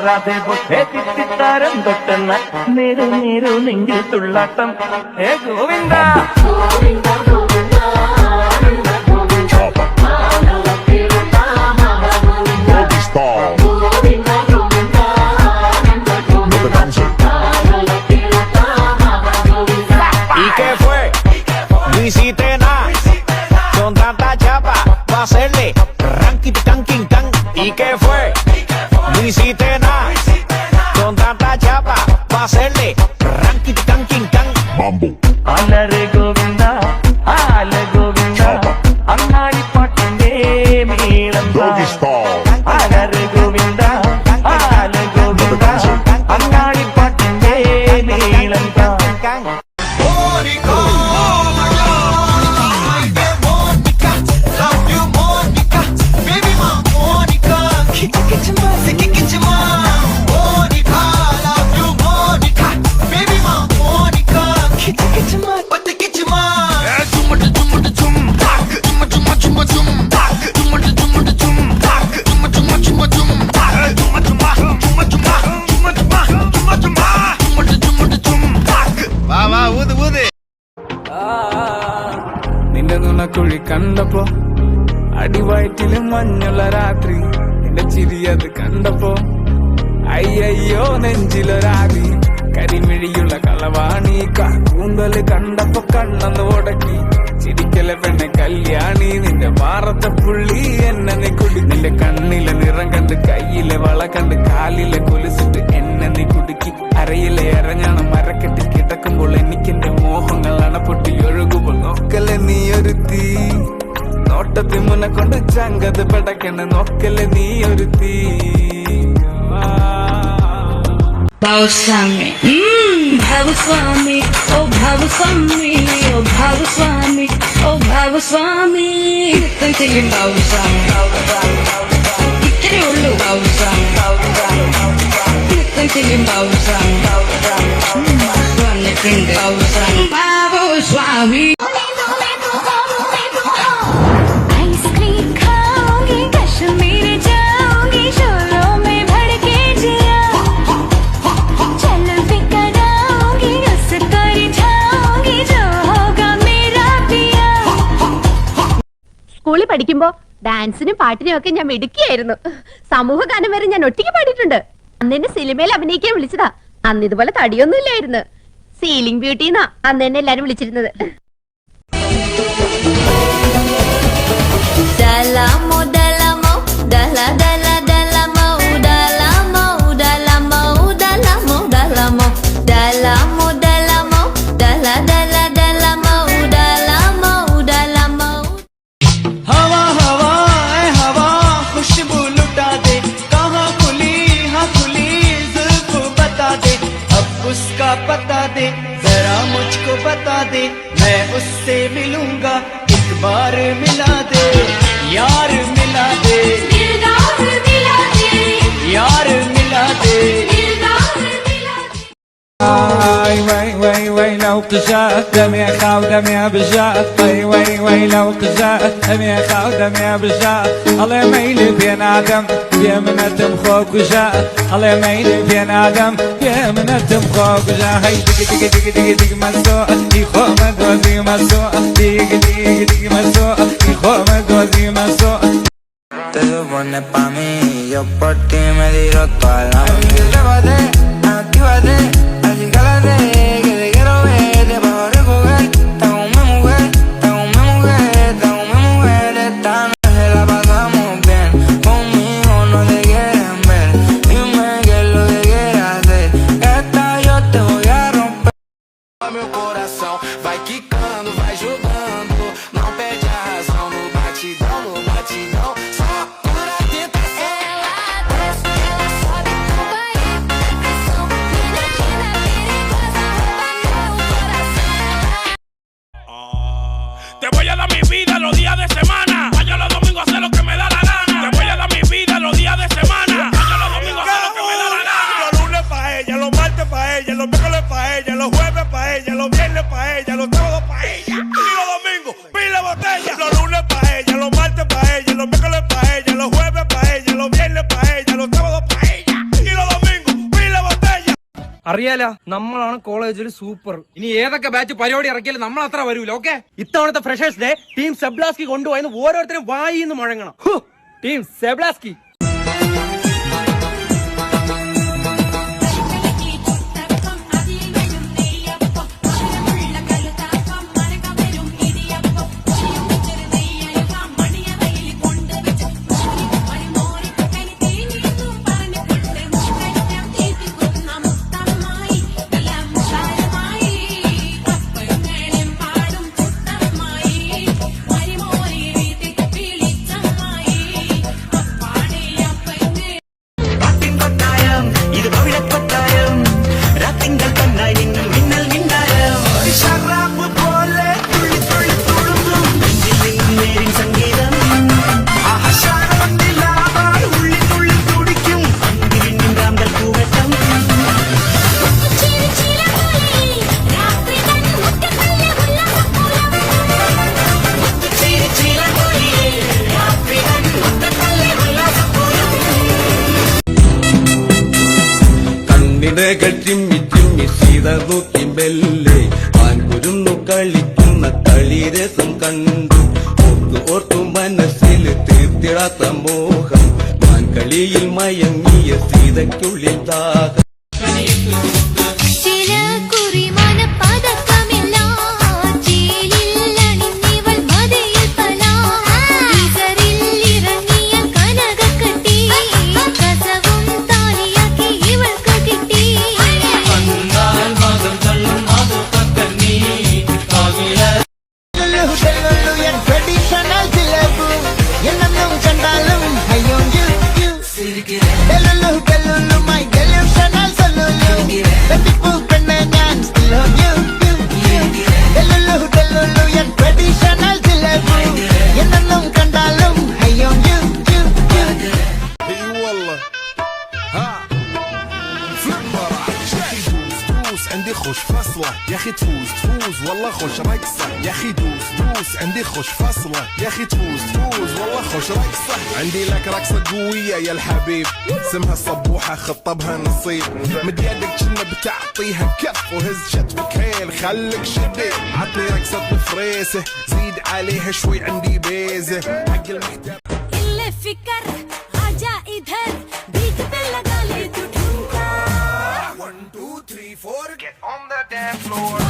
രാധേ ബൊട്ടേ തിത്തിത്താരം തൊട്ടെന്ന നേരു നേരു നെഞ്ചിൽ തുള്ളാട്ടം ഹേ Govinda ¿Y qué fue? No hiciste nada. Con tanta chapa, va a hacerle ranking, tanking, tan. ¿Y qué fue? No hiciste nada. Con tanta chapa, va a hacerle ranking, tanking, tan. Mambo. അലരെ Govinda ആല ഗോവിന്ദ അങ്ങാടി പാട്ടിന്റെ മേളം അലരെ ഗോവിന്ദ ആല ഗോവിന്ദ അങ്ങാടി പാട്ടിന്റെ മേളം നിന്റെ നുണക്കുഴി കണ്ടപ്പോ അടിവയറ്റില് മഞ്ഞുള്ള രാത്രി നിന്റെ ചിരി അത് കണ്ടപ്പോ അയ്യോ നെഞ്ചിലൊരാതി കരിമിഴിയുള്ള കളവാണി കൂന്തല് കണ്ടപ്പോ കണ്ണന്ന് ഉടക്കി ചിരിക്കലെ പെണ്ണെ കല്യാണി നിന്റെ മാറത്തെ പുള്ളി എന്നെ നീ കുടി നിന്റെ കണ്ണിലെ നിറം കണ്ട് കയ്യിലെ വള കണ്ട് കാലിലെ കൊലുസിട്ട് എന്നെ നീ കുടുക്കി അരയിലെ അരഞ്ഞാണ് മരക്കെട്ടി കിടക്കുമ്പോൾ എനിക്കെന്റെ മോഹങ്ങൾ അണപ്പൊട്ടി ഒഴുകുമ്പോൾ നോക്കലെ നീ ഒരു തീ നോട്ടത്തി മുന്നെ കൊണ്ട് ചങ്കത് പെടക്കണ് നോക്കലെ നീ ഒരു തീ Bhavaswami, Bhavaswami, oh Bhavaswami, oh Bhavaswami, oh Bhavaswami. Nittam cheyum Bhavaswami, ittare ullu Bhavaswami, nittam cheyum Bhavaswami, vannittundu Bhavaswami, Bhavaswami. സ്കൂളിൽ പഠിക്കുമ്പോ ഡാൻസിനും പാട്ടിനും ഒക്കെ ഞാൻ മിടുക്കിയായിരുന്നു. സമൂഹ ഗാനം വരെ ഞാൻ ഒറ്റയ്ക്ക് പാടിയിട്ടുണ്ട്. അന്ന് എന്നെ സിനിമയിൽ അഭിനയിക്കാൻ വിളിച്ചതാ. അന്ന് ഇതുപോലെ തടിയൊന്നും ഇല്ലായിരുന്നു. സീലിംഗ് ബ്യൂട്ടിന്നാ അന്ന് എന്നെ എല്ലാരും വിളിച്ചിരുന്നത്. उसका पता दे जरा मुझको बता दे मैं उससे मिलूंगा एक बार मिला दे यार मिला दे यार मिला दे وي لو قشات دمي خاو دمي بجات وي لو قشات دمي خاو دمي بجات الله يميل بين آدم يا من أتم خوك جاء الله يميل بين آدم يا من أتم خوك جاء هاي دق مسوء يخو مدوزي مسوء دق مسوء يخو مدوزي مسوء Te lo pones pa' mí, yo por ti me tiro toda la vida. Llévate, actívate, así cálate, que te quiero ver, te puedo recoger. Te hago mi mujer, te hago mi mujer, te hago mi mujer. Esta noche la pasamos bien, conmigo no te quieren ver. Dime qué es lo que quieres hacer, esta yo te voy a romper. Meu coração vai quicando, vai jogando, não perde a razão no batidão, no batidão. Te voy a dar mi vida los días de semana. Vaya los domingos a hacer lo que me da la gana. Te voy a dar mi vida los días de semana. Vaya los domingos a hacer lo que me da la gana. Los lunes pa' ella, los martes pa' ella, los miércoles pa' ella, los jueves pa' ella, los viernes pa' ella, los sábados pa' ella. Y los domingos, pila botella. Los lunes pa' ella, los martes pa' ella, los miércoles pa' ella, los jueves pa' ella, los viernes pa' ella, los sábados pa' ella. Y los അറിയാലോ, നമ്മളാണ് കോളേജിൽ super. ഇനി ഏതൊക്കെ batch പരിപാടി ഇറക്കിയാലും നമ്മൾ അത്ര വരൂല. Okay, ഇത്തവണത്തെ ഫ്രഷേഴ്സ് ഡേ ടീം സെബ്ലാസ്കി കൊണ്ടുപോയെന്ന് ഓരോരുത്തരും വായിന്ന് മുഴങ്ങണം. ടീം സെബ്ലാസ്കി. ചിമ്മി ചിമ്മി സീതൂക്കിമ്പല്ലേ ആൻകുരുന്നു കളിക്കുന്ന കളിരസം കണ്ടു ഓർത്തു ഓർത്തു മനസ്സിൽ തീർത്തിടാത്ത മോഹം മാൻകളിയിൽ മയങ്ങിയ സീതയ്ക്കുള്ളിൽ ദാഹം. عندي خوش فصلة يا اخي تفوز تفوز والله خوش رقصة يا اخي دوس دوس عندي خوش فصلة يا اخي تفوز تفوز والله خوش رقصة عندي لك رقصة قوية يا الحبيب اسمها الصبوحة خطبها نصيب مد يدك كنا بتعطيها كف وهز شتفك هيل خليك شديد عطني رقصة بفريسة زيد عليها شوي عندي بيزة حق المحتوى اللي فكر आजा इधर बीच पे लगा ले तू ठुमका 1 2 3 4 get on the dance floor